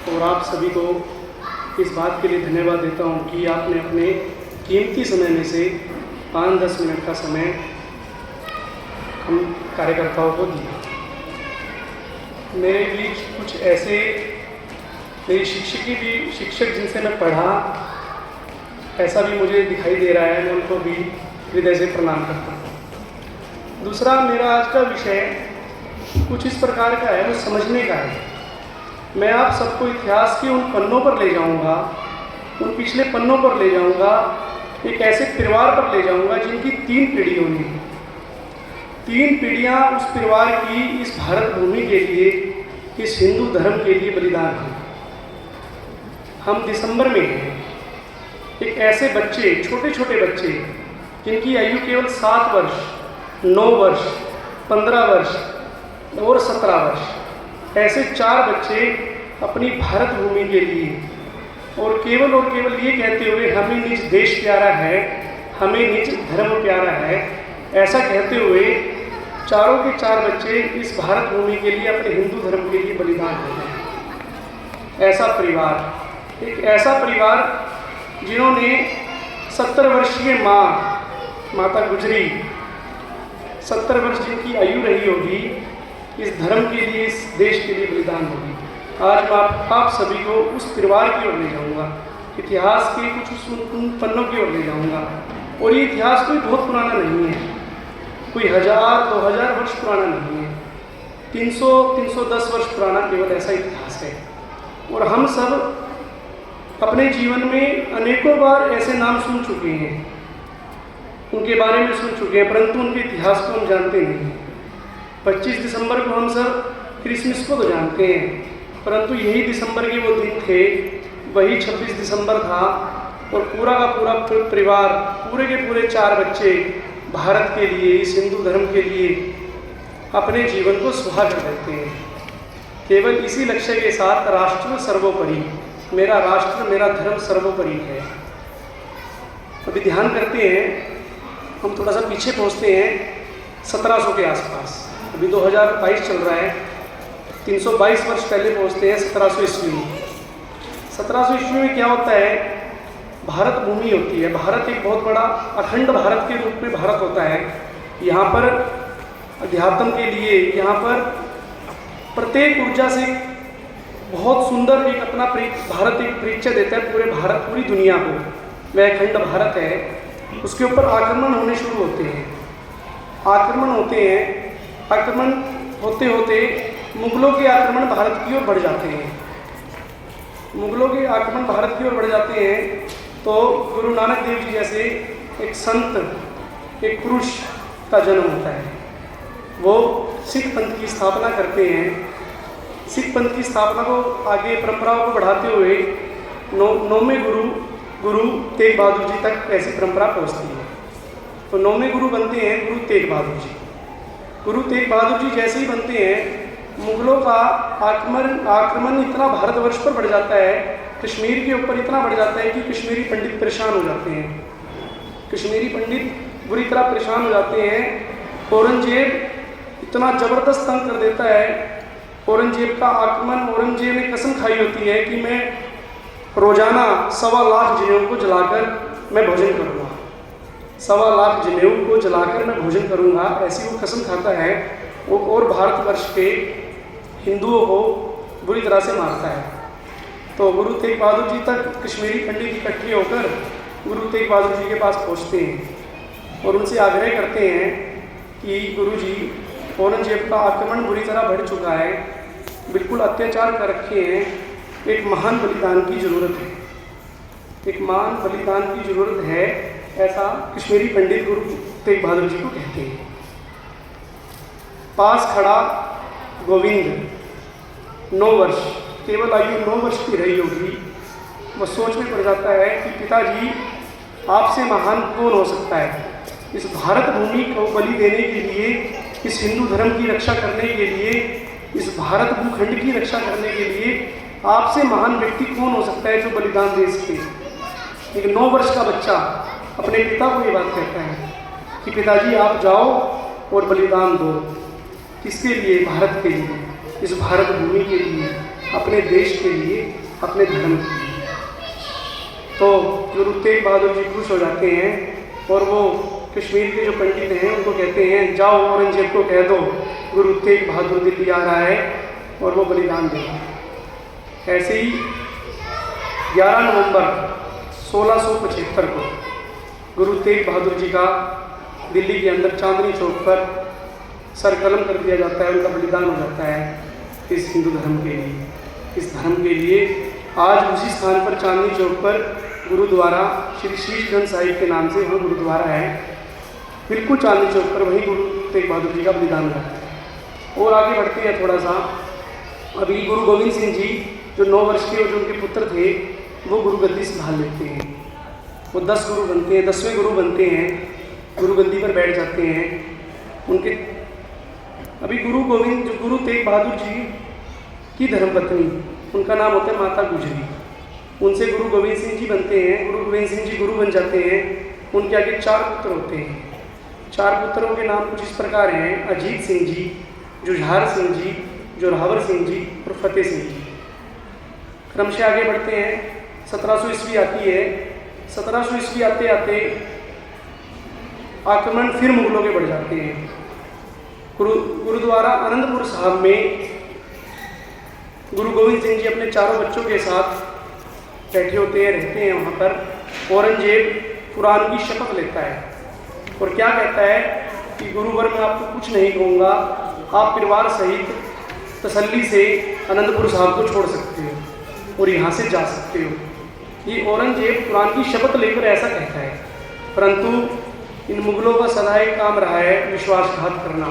और आप सभी को इस बात के लिए धन्यवाद देता हूँ कि आपने अपने कीमती समय में से 5-10 मिनट का समय हम कार्यकर्ताओं को दिया। मेरे बीच कुछ ऐसे मेरी शिक्षक जिनसे मैं पढ़ा, ऐसा भी मुझे दिखाई दे रहा है, मैं उनको भी हृदय से प्रणाम करता हूँ। दूसरा, मेरा आज का विषय कुछ इस प्रकार का है, वो समझने का है। मैं आप सबको इतिहास के उन पन्नों पर ले जाऊंगा, उन पिछले पन्नों पर ले जाऊंगा, एक ऐसे परिवार पर ले जाऊंगा जिनकी 3 पीढ़ियों ने 3 पीढ़ियाँ उस परिवार की इस भारत भूमि के लिए, इस हिंदू धर्म के लिए बलिदान दी। हम दिसंबर में हैं। एक ऐसे बच्चे, छोटे छोटे बच्चे जिनकी आयु केवल 7 वर्ष, 9 वर्ष, 15 वर्ष और 17 वर्ष, ऐसे 4 बच्चे अपनी भारत भूमि के लिए और केवल ये कहते हुए हमें निज देश प्यारा है, हमें निज धर्म प्यारा है, ऐसा कहते हुए चारों के 4 बच्चे इस भारत भूमि के लिए, अपने हिंदू धर्म के लिए बलिदान देते हैं। ऐसा परिवार, एक ऐसा परिवार जिन्होंने 70 वर्षीय माता गुजरी, 70 वर्ष जिनकी आयु रही होगी, इस धर्म के लिए, इस देश के लिए बलिदान होगी। आज मैं आप सभी को उस परिवार की ओर ले जाऊंगा, इतिहास के कुछ उन पन्नों की ओर ले जाऊंगा। और ये इतिहास कोई बहुत पुराना नहीं है, कोई 1000-2000 वर्ष पुराना नहीं है, 300-310 वर्ष पुराना केवल ऐसा इतिहास है। और हम सब अपने जीवन में अनेकों बार ऐसे नाम सुन चुके हैं, उनके बारे में सुन चुके हैं, परंतु उनके इतिहास को हम जानते नहीं। 25 दिसंबर को हम सब क्रिसमस को तो जानते हैं, परंतु यही दिसंबर के वो दिन थे, वही 26 दिसंबर था, और पूरा का पूरा परिवार, पूरे के पूरे 4 बच्चे भारत के लिए, इस हिंदू धर्म के लिए अपने जीवन को सुहा कर देते हैं। केवल इसी लक्ष्य के साथ, राष्ट्र सर्वोपरि, मेरा राष्ट्र, मेरा धर्म सर्वोपरि है। अभी ध्यान करते हैं, हम थोड़ा सा पीछे पहुँचते हैं 1700 के आसपास। अभी 2022 चल रहा है, 322 वर्ष पहले पहुँचते हैं 1700 ईस्वी में। 1700 ईस्वी में क्या होता है? भारत भूमि होती है। भारत एक बहुत बड़ा अखंड भारत के रूप में भारत होता है। यहाँ पर अध्यात्म के लिए, यहाँ पर प्रत्येक ऊर्जा से बहुत सुंदर एक अपना भारत एक परिचय देता है पूरे भारत, पूरी दुनिया को। वह अखंड भारत है। उसके ऊपर आक्रमण होने शुरू होते हैं, आक्रमण होते होते मुगलों के आक्रमण भारत की ओर बढ़ जाते हैं। मुगलों के आक्रमण भारत की ओर बढ़ जाते हैं तो गुरु नानक देव जी जैसे एक संत, एक पुरुष का जन्म होता है। वो सिख पंथ की स्थापना करते हैं। सिख पंथ की स्थापना को आगे परंपराओं को बढ़ाते हुए 9वें गुरु तेग बहादुर जी तक ऐसी परंपरा पहुँचती है। तो 9वें गुरु बनते हैं गुरु तेग बहादुर जी। गुरु तेग बहादुर जी जैसे ही बनते हैं, मुगलों का आक्रमण इतना भारतवर्ष पर बढ़ जाता है, कश्मीर के ऊपर इतना बढ़ जाता है कि कश्मीरी पंडित परेशान हो जाते हैं। कश्मीरी पंडित बुरी तरह परेशान हो जाते हैं। औरंगजेब इतना ज़बरदस्त तंग कर देता है। औरंगजेब का आक्रमण, औरंगजेब ने कसम खाई होती है कि मैं रोज़ाना 1.25 लाख जनेऊ को जलाकर मैं भोजन करूँगा, 1.25 लाख जनेऊ को जलाकर मैं भोजन करूँगा, ऐसी वो कसम खाता है। और भारतवर्ष के हिंदुओं को बुरी तरह से मारता है। तो गुरु तेग बहादुर जी तक कश्मीरी पंडित इकट्ठे होकर गुरु तेग बहादुर जी के पास पहुँचते हैं और उनसे आग्रह करते हैं कि गुरु जी, औरंगजेब का आक्रमण बुरी तरह बढ़ चुका है, बिल्कुल अत्याचार कर रखे हैं, एक महान बलिदान की ज़रूरत है, एक महान बलिदान की ज़रूरत है, ऐसा कश्मीरी पंडित गुरु तेग बहादुर जी को कहते हैं। पास खड़ा गोविंद, 9 वर्ष, केवल आयु 9 वर्ष की रही होगी, वो सोच में पड़ जाता है कि पिताजी, आपसे महान कौन हो सकता है? इस भारत भूमि को बलि देने के लिए, इस हिंदू धर्म की रक्षा करने के लिए, इस भारत भूखंड की रक्षा करने के लिए आपसे महान व्यक्ति कौन हो सकता है जो बलिदान दे सके? एक 9 वर्ष का बच्चा अपने पिता को ये बात कहता है कि पिताजी आप जाओ और बलिदान दो। किसके लिए? भारत के लिए, इस भारत भूमि के लिए। अपने देश के लिए, अपने धर्म के लिए। तो गुरु तेग बहादुर जी खुश हो जाते हैं और वो कश्मीर के जो पंडित हैं उनको कहते हैं, जाओ औरंगजेब को कह दो गुरु तेग बहादुर दिल्ली आ रहा है और वो बलिदान देगा। ऐसे ही 11 नवंबर 1675 को गुरु तेग बहादुर जी का दिल्ली के अंदर चांदनी चौक पर सर कलम कर दिया जाता है, उनका बलिदान हो जाता है इस हिंदू धर्म के लिए। इस धर्म के लिए आज उसी स्थान पर चांदनी चौक पर गुरुद्वारा श्री शीशगंज साहिब के नाम से वहाँ गुरुद्वारा है, बिल्कुल चांदनी चौक पर वहीं गुरु तेग बहादुर जी का बलिदान रहता है। और आगे बढ़ते हैं थोड़ा सा। अभी गुरु गोविंद सिंह जी जो 9 वर्ष के और जो उनके पुत्र थे वो गुरु गद्दी संभाल लेते हैं। वो 10 गुरु बनते हैं, 10वें गुरु बनते हैं, गुरु गद्दी पर बैठ जाते हैं। उनके अभी गुरु तेग बहादुर जी की धर्मपत्नी, उनका नाम होता है माता गुजरी। उनसे गुरु गोविंद सिंह जी बनते हैं। गुरु गोविंद सिंह जी गुरु बन जाते हैं। उनके आगे 4 पुत्र होते हैं। 4 पुत्रों के नाम कुछ इस प्रकार हैं: अजीत सिंह जी, जुझार सिंह जी, जोरावर सिंह जी और फतेह सिंह जी। क्रम से आगे बढ़ते हैं। 1700 ईस्वी आती है। 1700 ईस्वी आते आते आक्रमण फिर मुगलों के बढ़ जाते हैं। गुरुद्वारा आनंदपुर साहब में गुरु गोविंद सिंह जी अपने 4 बच्चों के साथ बैठे होते हैं, रहते हैं वहाँ पर। औरंगजेब कुरान की शपथ लेता है और क्या कहता है कि गुरुवर मैं आपको कुछ नहीं कहूँगा, आप परिवार सहित तसल्ली से आनंदपुर साहब को छोड़ सकते हो और यहाँ से जा सकते हो। ये औरंगजेब कुरान की शपथ लेकर ऐसा कहता है, परंतु इन मुगलों का सदा एक काम रहा है विश्वासघात करना।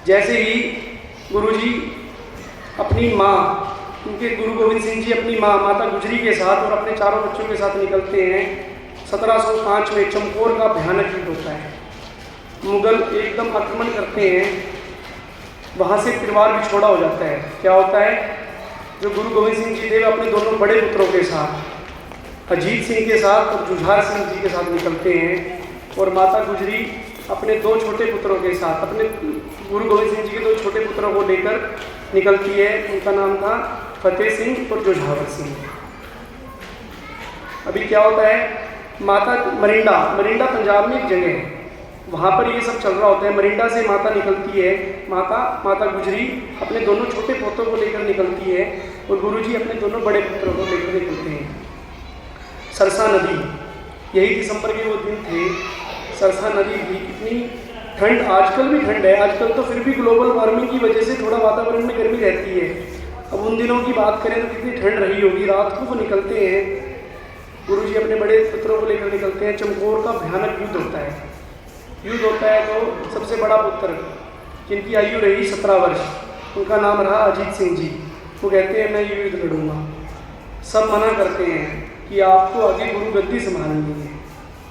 जैसे ही गुरुजी अपनी माँ, उनके गुरु गोविंद सिंह जी अपनी माँ माता गुजरी के साथ और अपने 4 बच्चों के साथ निकलते हैं, 1705 में चमकौर का भयानक युद्ध होता है। मुगल एकदम आक्रमण करते हैं, वहाँ से परिवार बिछोड़ा हो जाता है। क्या होता है, जो गुरु गोविंद सिंह जी थे अपने दोनों बड़े पुत्रों के साथ, अजीत सिंह के साथ और जुझार सिंह जी के साथ निकलते हैं, और माता गुजरी अपने 2 छोटे पुत्रों के साथ, अपने गुरु गोविंद सिंह जी के 2 छोटे पुत्रों को लेकर निकलती है। उनका नाम था फतेह सिंह और जोझावर सिंह। अभी क्या होता है, माता मरिंडा पंजाब में एक जगह है, वहाँ पर ये सब चल रहा होता है। मरिंडा से माता निकलती है, माता गुजरी अपने दोनों छोटे पोतों को लेकर निकलती है और गुरुजी अपने दोनों बड़े पुत्रों को लेकर निकलते हैं। सरसा नदी, यही दिसंबर के वो दिन थे। सरसा नदी भी कितनी ठंड, आजकल भी ठंड है, आजकल तो फिर भी ग्लोबल वार्मिंग की वजह से थोड़ा वातावरण में गर्मी रहती है। अब उन दिनों की बात करें तो कितनी ठंड रही होगी। रात को वो निकलते हैं, गुरुजी अपने बड़े पुत्रों को लेकर निकलते हैं। चमकौर का भयानक युद्ध होता है। तो सबसे बड़ा पुत्र, जिनकी आयु रही 17 वर्ष, उनका नाम रहा अजीत सिंह जी। वो कहते हैं मैं ये युद्ध लड़ूंगा। सब मना करते हैं कि आपको आगे गुरु गद्दी संभालनी है,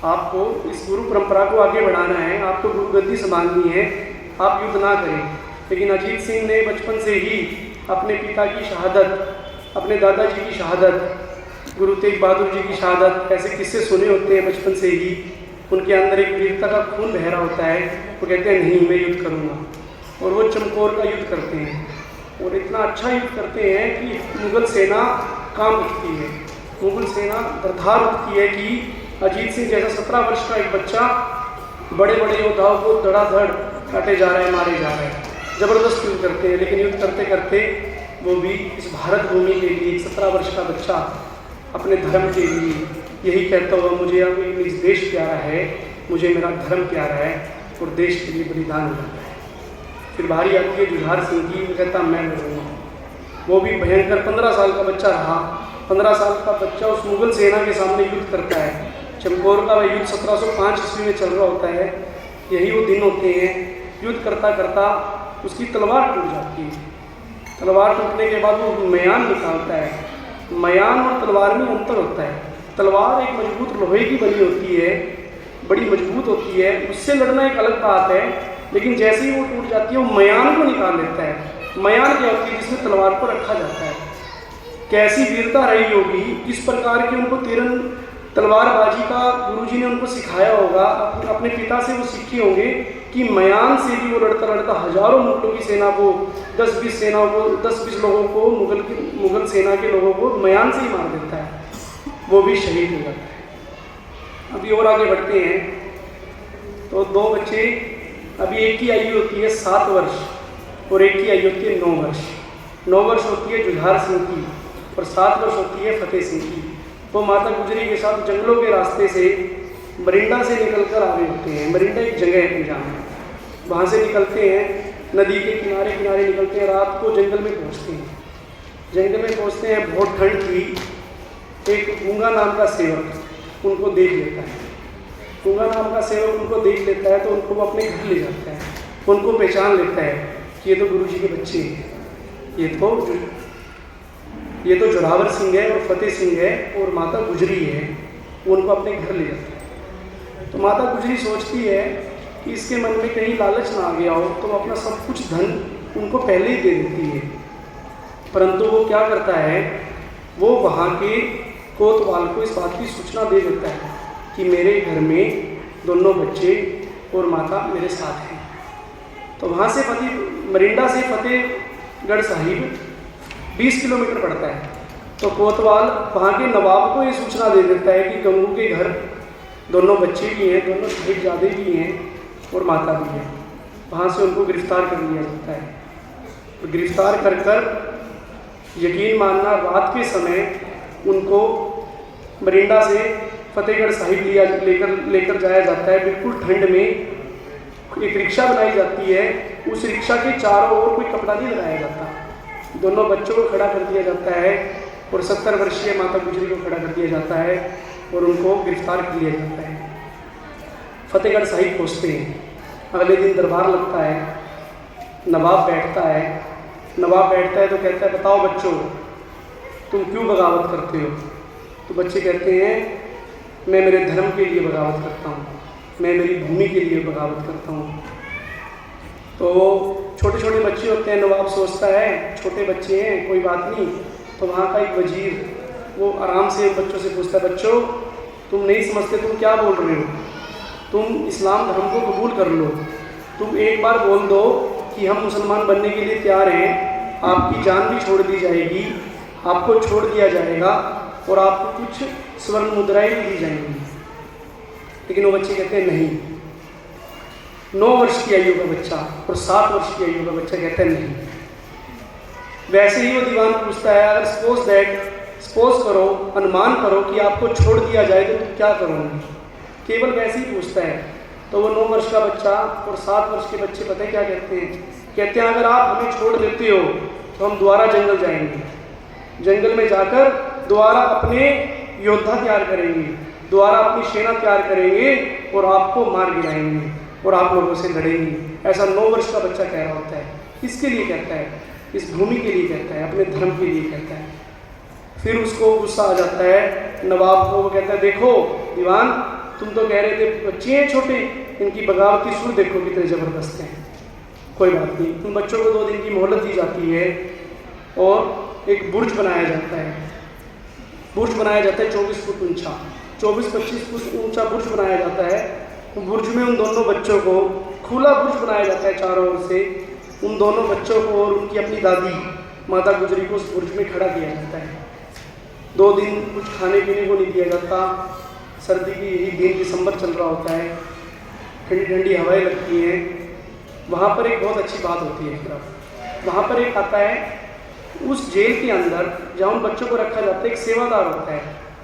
आपको इस गुरु परंपरा को आगे बढ़ाना है, आपको गुरु गद्दी संभालनी है, आप युद्ध ना करें। लेकिन अजीत सिंह ने बचपन से ही अपने पिता की शहादत, अपने दादाजी की शहादत, गुरु तेग बहादुर जी की शहादत, ऐसे किस्से सुने होते हैं बचपन से ही। उनके अंदर एक वीरता का खून बह रहा होता है। वो कहते हैं नहीं, मैं युद्ध करूँगा, और वो चमकौर का युद्ध करते हैं और इतना अच्छा युद्ध करते हैं कि मुगल सेना कांप उठती है। मुगल सेना दरधार उठती है कि अजीत सिंह जैसा 17 वर्ष का एक बच्चा बड़े बड़े योद्धाओं को धड़ाधड़ काटे जा रहा है, मारे जा रहे हैं। ज़बरदस्त युद्ध करते हैं, लेकिन युद्ध करते करते वो भी इस भारत भूमि के लिए एक 17 वर्ष का बच्चा अपने धर्म के लिए यही कहता हुआ मुझे अब इस देश प्यारा है, मुझे मेरा धर्म प्यारा है, और देश के लिए बलिदान हो जाता है। फिर बारी आती है जुझार सिंह की, वो कहता मैं लड़ूंगा। वो भी भयंकर 15 साल का बच्चा रहा। 15 साल का बच्चा उस मुगल सेना के सामने युद्ध करता है। चमकौर का वह युद्ध 1705 ईस्वी में चल रहा होता है। यही वो दिन होते हैं। युद्ध करता करता उसकी तलवार टूट जाती है। तलवार टूटने के बाद वो मयान निकालता है। मयान और तलवार में अंतर होता है। तलवार एक मजबूत लोहे की बनी होती है, बड़ी मजबूत होती है, उससे लड़ना एक अलग बात है। लेकिन जैसे ही वो टूट जाती है, वो मयान को निकाल लेता है। मयान क्या होती है, जिसमें तलवार को रखा जाता है। कैसी वीरता रही होगी, किस प्रकार की उनको तलवारबाजी का गुरुजी ने उनको सिखाया होगा, अपने पिता से वो सीखे होंगे कि मयान से भी वो लड़ता लड़ता हजारों मुगलों की सेना को 10-20 सेनाओं को 10-20 लोगों को मुगल सेना के लोगों को मयान से ही मार देता है, वो भी शहीद हो जाता है। अभी और आगे बढ़ते हैं तो दो बच्चे, अभी एक की आयु होती है 7 वर्ष और एक की आयु होती है 9 वर्ष। 9 वर्ष होती है जुझार सिंह की और 7 वर्ष होती है फतेह सिंह की। वो माता गुजरी के साथ जंगलों के रास्ते से मरिंडा से निकल कर आ रहे होते हैं। मरिंडा एक जगह है पंजाब में, वहाँ से निकलते हैं, नदी के किनारे किनारे निकलते हैं, रात को जंगल में पहुँचते हैं। जंगल में पहुँचते हैं, बहुत ठंड थी। एक गूंगा नाम का सेवक उनको देख लेता है। गूंगा नाम का सेवक उनको देख लेता है तो उनको वो अपने घर ले जाता है। उनको पहचान लेता है कि ये तो गुरु जी के बच्चे हैं, ये तो जोरावर सिंह है और फतेह सिंह है और माता गुजरी है। वो उनको अपने घर ले जाता है। तो माता गुजरी सोचती है कि इसके मन में कहीं लालच ना आ गया हो तो अपना सब कुछ धन उनको पहले ही दे देती है। परंतु वो क्या करता है, वो वहाँ के कोतवाल को इस बात की सूचना दे देता है कि मेरे घर में दोनों बच्चे और माता मेरे साथ हैं। तो वहाँ से मरिंडा से फतेहगढ़ साहिब 20 किलोमीटर पड़ता है। तो कोतवाल वहाँ के नवाब को ये सूचना दे देता है कि गंगू के घर दोनों बच्चे भी हैं, दोनों साहिबजादे भी हैं और माता भी है। वहाँ से उनको गिरफ्तार कर लिया जाता है। तो गिरफ्तार कर यकीन मानना रात के समय उनको मरिंडा से फतेहगढ़ साहिब लेकर जाया जाता है। बिल्कुल ठंड में एक रिक्शा बनाई जाती है, उस रिक्शा के चारों ओर कोई कपड़ा नहीं लगाया जाता। दोनों बच्चों को खड़ा कर दिया जाता है और 70 वर्षीय माता गुजरी को खड़ा कर दिया जाता है और उनको गिरफ्तार कर लिया जाता है। फतेहगढ़ साहिब पहुँचते हैं। अगले दिन दरबार लगता है, नवाब बैठता है। नवाब बैठता है तो कहता है, बताओ बच्चों, तुम क्यों बगावत करते हो? तो बच्चे कहते हैं, मैं मेरे धर्म के लिए बगावत करता हूँ, मैं मेरी भूमि के लिए बगावत करता हूँ। तो छोटे छोटे बच्चे होते हैं, नवाब सोचता है छोटे बच्चे हैं, कोई बात नहीं। तो वहाँ का एक वजीर वो आराम से बच्चों से पूछता है, बच्चों तुम नहीं समझते, तुम क्या बोल रहे हो? तुम इस्लाम धर्म को कबूल कर लो। तुम एक बार बोल दो कि हम मुसलमान बनने के लिए तैयार हैं, आपकी जान भी छोड़ दी जाएगी, आपको छोड़ दिया जाएगा और आपको कुछ स्वर्ण मुद्राएं भी दी जाएंगी। लेकिन वो बच्चे कहते हैं नहीं। 9 वर्ष की आयु का बच्चा और 7 वर्ष की आयु का बच्चा कहता है नहीं। वैसे ही वो दीवान पूछता है, अगर सपोज करो, अनुमान करो कि आपको छोड़ दिया जाए तो तुम क्या करोगे? केवल वैसे ही पूछता है। तो वो 9 वर्ष का बच्चा और 7 वर्ष के बच्चे पता है क्या कहते हैं? कहते हैं, अगर आप हमें छोड़ देते हो तो हम दोबारा जंगल जाएंगे, जंगल में जाकर दोबारा अपने योद्धा तैयार करेंगे, दोबारा अपनी सेना तैयार करेंगे और आपको मार गिराएंगे और आप लोगों से लड़ेंगे। ऐसा 9 वर्ष का बच्चा कह रहा होता है। किसके लिए कहता है? इस भूमि के लिए कहता है, अपने धर्म के लिए कहता है। फिर उसको गुस्सा आ जाता है नवाब को। वो कहता है, देखो दीवान, तुम तो कह रहे थे बच्चे हैं छोटे, इनकी बगावती सुर देखो कितने ज़बरदस्त हैं। कोई बात नहीं, उन बच्चों को 2 दिन की मोहलत दी जाती है और एक बुर्ज बनाया जाता है। बुर्ज बनाया जाता है 24 फुट ऊंचा, 24-25 फुट ऊंचा बुर्ज बनाया जाता है। बुर्ज में उन दोनों बच्चों को, खुला बुर्ज बनाया जाता है चारों ओर से, उन दोनों बच्चों को और उनकी अपनी दादी माता गुजरी को उस बुर्ज में खड़ा किया जाता है। 2 दिन कुछ खाने पीने को नहीं दिया जाता। सर्दी की यही दिन, दिसंबर चल रहा होता है, ठंडी ठंडी हवाएं लगती हैं। वहाँ पर एक बहुत अच्छी बात होती है। फिर वहाँ पर एक आता है, उस जेल के अंदर जहाँ उन बच्चों को रखा जाता है, एक सेवादार होता है,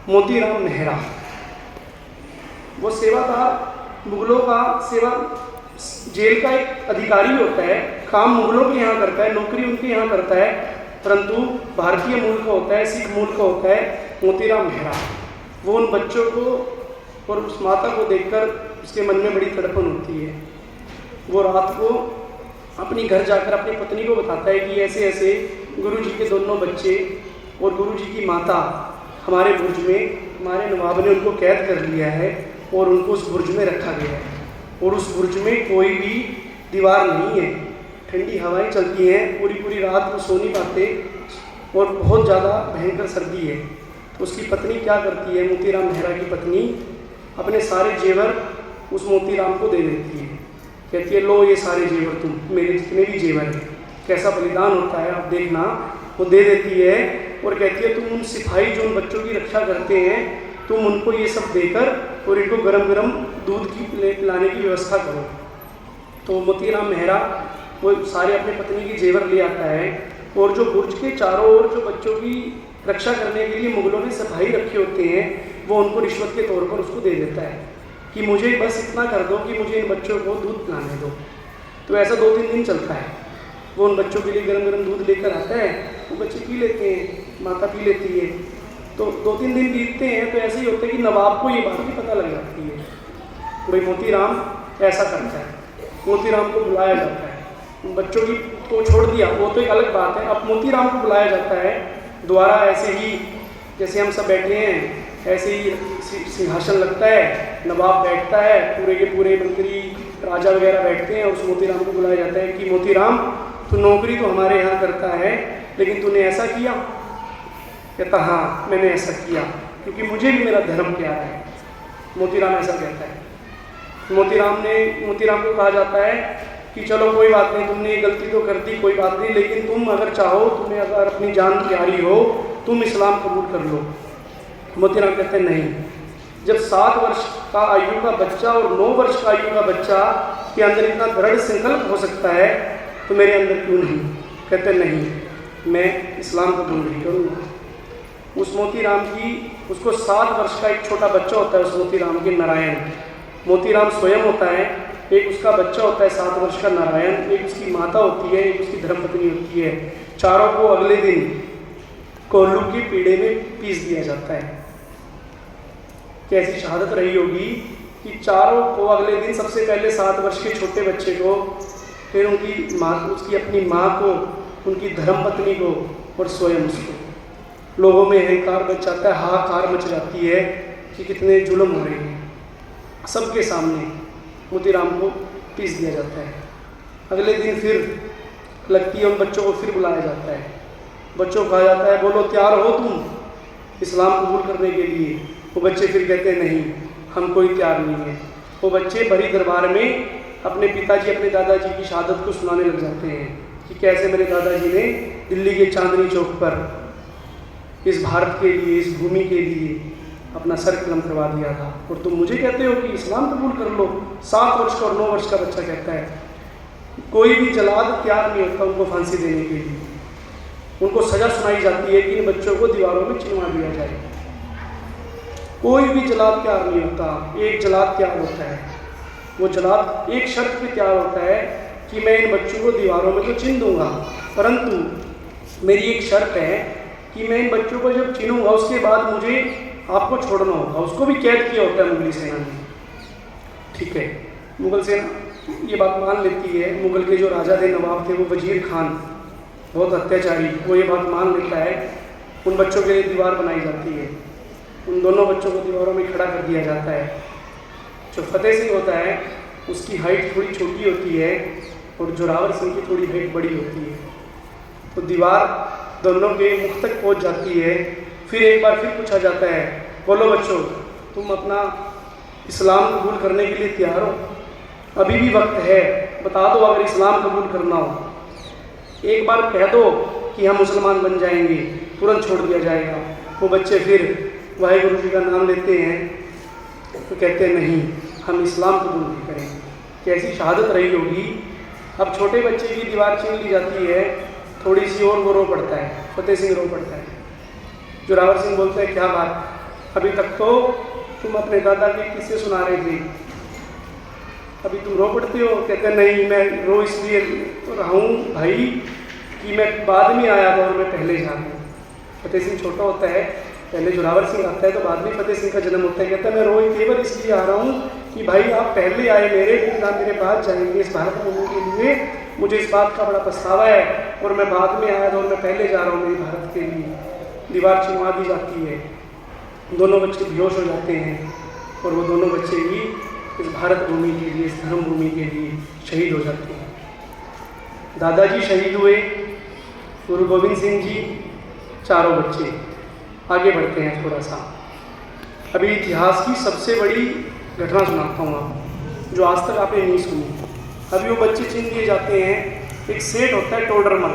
मोतीराम मेहरा। वो सेवादार मुगलों का जेल का एक अधिकारी होता है, काम मुगलों के यहाँ करता है, नौकरी उनके यहाँ करता है, परंतु भारतीय मूल का होता है, सिख मूल का होता है मोतीराम मेहरा। वो उन बच्चों को और उस माता को देखकर उसके मन में बड़ी तड़पन होती है। वो रात को अपनी घर जाकर अपनी पत्नी को बताता है कि ऐसे ऐसे गुरु जी के दोनों बच्चे और गुरु जी की माता हमारे बुर्ज में, हमारे नवाब ने उनको कैद कर लिया है और उनको उस बुर्ज में रखा गया है और उस बुर्ज में कोई भी दीवार नहीं है, ठंडी हवाएं चलती हैं, पूरी रात वो सो नहीं पाते और बहुत ज़्यादा भयंकर सर्दी है। तो उसकी पत्नी क्या करती है, मोतीराम मेहरा की पत्नी अपने सारे जेवर उस मोतीराम को दे देती है कहती है लो ये सारे जेवर तुम, मेरे जितने भी जेवर हैं। कैसा बलिदान होता है आप देखना। वो दे देती है और कहती है तुम उन सिपाही जो उन बच्चों की रक्षा करते हैं, तुम उनको ये सब देकर और इनको गरम गरम दूध की पिलाने की व्यवस्था करो। तो मोतीराम मेहरा वो सारे अपनी पत्नी की जेवर ले आता है और जो बुर्ज के चारों ओर जो बच्चों की रक्षा करने के लिए मुगलों ने सिपाही रखे होते हैं, वो उनको रिश्वत के तौर पर उसको दे देता है कि मुझे बस इतना कर दो कि मुझे इन बच्चों को दूध पिलाने दो। तो ऐसा 2-3 दिन चलता है। वो उन बच्चों के लिए गरम गरम दूध लेकर आता है, वो बच्चे पी लेते हैं, माता पी लेती है। तो 2-3 दिन बीतते हैं तो ऐसे ही होता है कि नवाब को ये बात भी पता लग जाती है, भाई मोतीराम ऐसा करता है। मोतीराम को बुलाया जाता है, बच्चों की को छोड़ दिया वो तो एक अलग बात है। अब मोतीराम को बुलाया जाता है द्वारा, ऐसे ही जैसे हम सब बैठे हैं ऐसे ही सिंहासन लगता है, नवाब बैठता है, पूरे के पूरे मंत्री राजा वगैरह बैठते हैं और उस मोतीराम को बुलाया जाता है कि मोतीराम तू नौकरी तो हमारे यहाँ करता है, लेकिन तूने ऐसा किया? कहता हाँ मैंने ऐसा किया क्योंकि मुझे भी मेरा धर्म प्यारा है। मोतीराम ऐसा कहता है। मोतीराम को कहा जाता है कि चलो कोई बात नहीं, तुमने ये गलती तो कर दी, कोई बात नहीं, लेकिन तुम अगर चाहो, तुम्हें अगर अपनी जान प्यारी हो, तुम इस्लाम कबूल कर लो। मोतीराम कहते हैं नहीं, जब 7 वर्ष का आयु का बच्चा और 9 वर्ष का आयु का बच्चा के अंदर इतना दृढ़ संकल्प हो सकता है तो मेरे अंदर क्यों नहीं? कहते नहीं, मैं इस्लाम कबूल नहीं करूँगा। उस मोतीराम की, उसको 7 वर्ष का एक छोटा बच्चा होता है उस मोतीराम के, नारायण। मोतीराम स्वयं होता है, एक उसका बच्चा होता है 7 वर्ष का नारायण, एक उसकी माता होती है, एक उसकी धर्मपत्नी होती है। चारों को अगले दिन कोल्लू की पीड़े में पीस दिया जाता है। कैसी शहादत रही होगी कि चारों को अगले दिन, सबसे पहले 7 वर्ष के छोटे बच्चे को, फिर उनकी माँ, उसकी अपनी माँ को, उनकी धर्मपत्नी को और स्वयं उसको। लोगों में अहंकार मच जाता है, हाहाकार मच जाती है कि कितने जुल्म हो रहे हैं। सबके सामने मोतीराम को पीस दिया जाता है। अगले दिन फिर लगती है, उन बच्चों को फिर बुलाया जाता है। बच्चों को कहा जाता है बोलो तैयार हो तुम इस्लाम कबूल करने के लिए? वो बच्चे फिर कहते हैं नहीं, हम कोई तैयार नहीं है। वो बच्चे भरी दरबार में अपने पिताजी, अपने दादाजी की शहादत को सुनाने लग जाते हैं कि कैसे मेरे दादाजी ने दिल्ली के चांदनी चौक पर इस भारत के लिए, इस भूमि के लिए अपना सर कलम करवा दिया था, और तुम मुझे कहते हो कि इस्लाम कबूल कर लो। 7 वर्ष का और 9 वर्ष का बच्चा कहता है। कोई भी जलाद तैयार नहीं होता उनको फांसी देने के लिए। उनको सजा सुनाई जाती है कि इन बच्चों को दीवारों में चिनवा दिया जाए। कोई भी जलाद तैयार नहीं होता, एक जलाद तैयार होता है। वो जलाद एक शर्त पे तैयार होता है कि मैं इन बच्चों को दीवारों में तो चिन दूंगा, परंतु मेरी एक शर्त है कि मैं इन बच्चों को जब चिनूंगा उसके बाद मुझे आपको छोड़ना होगा। उसको भी कैद किया होता है मुगली सेना ने। ठीक है, मुगल सेना ये बात मान लेती है। मुगल के जो राजा थे, नवाब थे, वो वजीर खान, बहुत अत्याचारी, वो ये बात मान लेता है। उन बच्चों के लिए दीवार बनाई जाती है, उन दोनों बच्चों को दीवारों में खड़ा कर दिया जाता है। जो फतेह सिंह होता है उसकी हाइट थोड़ी छोटी होती है और जोरावर सिंह की थोड़ी हाइट बड़ी होती है। तो दीवार दोनों के मुख तक पहुंच जाती है। फिर एक बार फिर पूछा जाता है बोलो बच्चों तुम अपना इस्लाम कबूल करने के लिए तैयार हो? अभी भी वक्त है, बता दो अगर इस्लाम कबूल करना हो। एक बार कह दो कि हम मुसलमान बन जाएंगे, तुरंत छोड़ दिया जाएगा। वो बच्चे फिर वाहिगुरु जी का नाम लेते हैं तो कहते हैं नहीं, हम इस्लाम कबूल नहीं करेंगे। कैसी शहादत रही होगी। अब छोटे बच्चे की दीवार छीन ली जाती है, थोड़ी सी और वो रो पड़ता है, फतेह सिंह रो पड़ता है। जोरावर सिंह बोलते हैं क्या बात, अभी तक तो तुम अपने दादा के किस्से सुना रहे थे, अभी तुम रो पड़ते हो? कहते हैं नहीं, मैं रो इसलिए रहा हूँ भाई कि मैं बाद में आया था और मैं पहले जा रहा हूँ। फतेह सिंह छोटा होता है, पहले जोरावर सिंह आता है तो बाद में फतेह सिंह का जन्म होता है। कहता है मैं रोई केवल इसलिए आ रहा हूँ कि भाई आप पहले आए मेरे, फिर आप मेरे बाद जाएंगे इस भारत भूमि के लिए। मुझे इस बात का बड़ा पछतावा है और मैं बाद में आया था और मैं पहले जा रहा हूँ मेरे भारत के लिए। दीवार छिनवा दी जाती है, दोनों बच्चे बेहोश हो जाते हैं और वो दोनों बच्चे भी इस भारत भूमि के लिए, इस धर्म भूमि के लिए शहीद हो जाते हैं। दादाजी शहीद हुए, गुरु गोविंद सिंह जी, चारों बच्चे। आगे बढ़ते हैं थोड़ा सा। अभी इतिहास की सबसे बड़ी घटना सुनाता हूँ आपको, जो आज तक आपने नहीं सुनी। अभी वो बच्चे चुन लिए जाते हैं। एक सेठ होता है टोडरमल,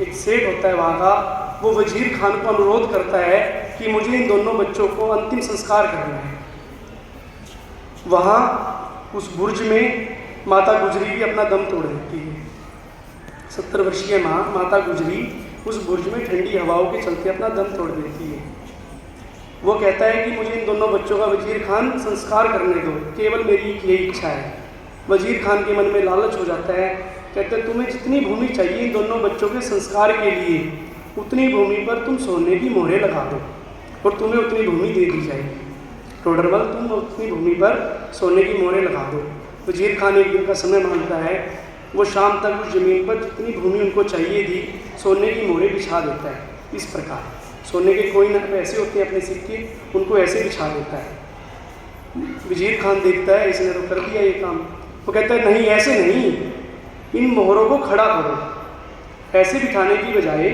एक सेठ होता है वहाँ का, वो वजीर खान को अनुरोध करता है कि मुझे इन दोनों बच्चों को अंतिम संस्कार करना है। वहाँ उस बुर्ज में माता गुजरी भी अपना दम तोड़ देती है। 70 वर्षीय माता गुजरी उस बुर्ज में ठंडी हवाओं के चलते अपना दम तोड़ देती है। वो कहता है कि मुझे इन दोनों बच्चों का वजीर खान संस्कार करने दो, केवल मेरी यही इच्छा है। वजीर खान के मन में लालच हो जाता है, कहते हैं तुम्हें जितनी भूमि चाहिए इन दोनों बच्चों के संस्कार के लिए, उतनी भूमि पर तुम सोने की मोहरें लगा दो और तुम्हें उतनी भूमि दे दी जाएगी। टोडरमल, तुम उतनी भूमि पर सोने की मोहरें लगा दो। वजीर खान एक दिन का समय मांगता है, वो शाम तक उस ज़मीन पर जितनी भूमि उनको चाहिए थी सोने की मोहरें बिछा देता है। इस प्रकार सोने के कोई ना ऐसे होते हैं अपने सिक्के, उनको ऐसे बिछा देता है। वजीर खान देखता है इसने तो कर दिया ये काम। वो कहता है नहीं, ऐसे नहीं, इन मोहरों को खड़ा करो, ऐसे बिठाने की बजाय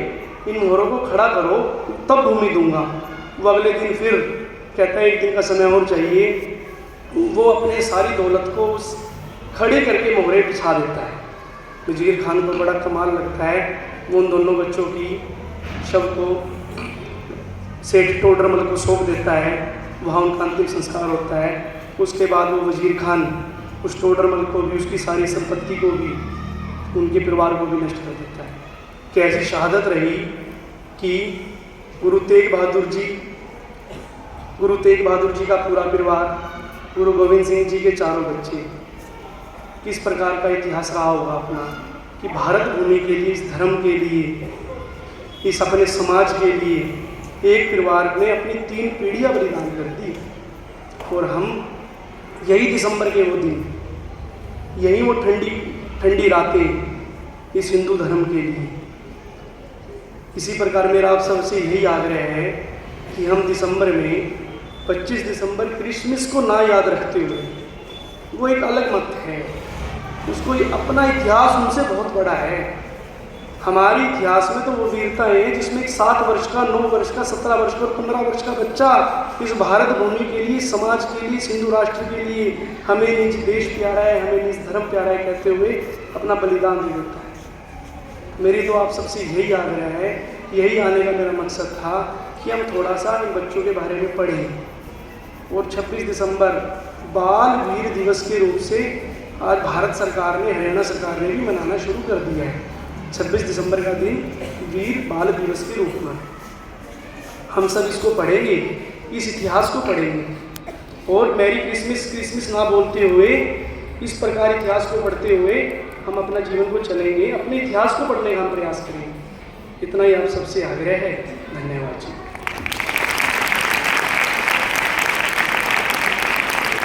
इन मोहरों को खड़ा करो, तब भूमि दूंगा। वो अगले दिन फिर कहता है एक दिन का समय और चाहिए। वो अपने सारी दौलत को उस खड़े करके मोहरें बिछा देता है। वजीर खान को बड़ा कमाल लगता है। वो उन दोनों बच्चों की शव को सेठ टोडरमल को सौंप देता है। वहाँ उनका अंतिम संस्कार होता है। उसके बाद वो वजीर खान उस टोडरमल को भी, उसकी सारी संपत्ति को भी, उनके परिवार को भी नष्ट कर देता है। कैसी शहादत रही कि गुरु तेग बहादुर जी का पूरा परिवार, गुरु गोविंद सिंह जी के चारों बच्चे, किस प्रकार का इतिहास रहा होगा अपना, कि भारत भूमि के लिए, इस धर्म के लिए, इस अपने समाज के लिए एक परिवार ने अपनी 3 पीढ़ियाँ बलिदान कर दी। और हम यही दिसंबर के वो दिन, यही वो ठंडी रातें इस हिंदू धर्म के लिए। इसी प्रकार मेरा आप सबसे यही आग्रह है कि हम दिसंबर में 25 दिसंबर क्रिसमस को ना याद रखते हुए, वो एक अलग मत है, उसको अपना इतिहास उनसे बहुत बड़ा है। हमारे इतिहास में तो वो वीरता है जिसमें एक 7 वर्ष का, 9 वर्ष का, 17 वर्ष का और 15 वर्ष का बच्चा इस भारत भूमि के लिए, समाज के लिए, हिंदू राष्ट्र के लिए, हमें निज देश प्यारा है, हमें निज धर्म प्यारा है कहते हुए अपना बलिदान दे देता है। मेरी तो आप सबसे यही आग्रह है, यही आने का मेरा मकसद था कि हम थोड़ा सा इन बच्चों के बारे में पढ़ें। और 26 दिसंबर बाल वीर दिवस के रूप से आज भारत सरकार ने, हरियाणा सरकार ने भी मनाना शुरू कर दिया है। 26 दिसंबर का दिन वीर बाल दिवस के रूप में हम सब इसको पढ़ेंगे, इस इतिहास को पढ़ेंगे और मैरी क्रिसमस ना बोलते हुए, इस प्रकार इतिहास को पढ़ते हुए हम अपना जीवन को चलेंगे, अपने इतिहास को पढ़ने का हम प्रयास करेंगे। इतना ही आप सबसे आग्रह है। धन्यवाद जी।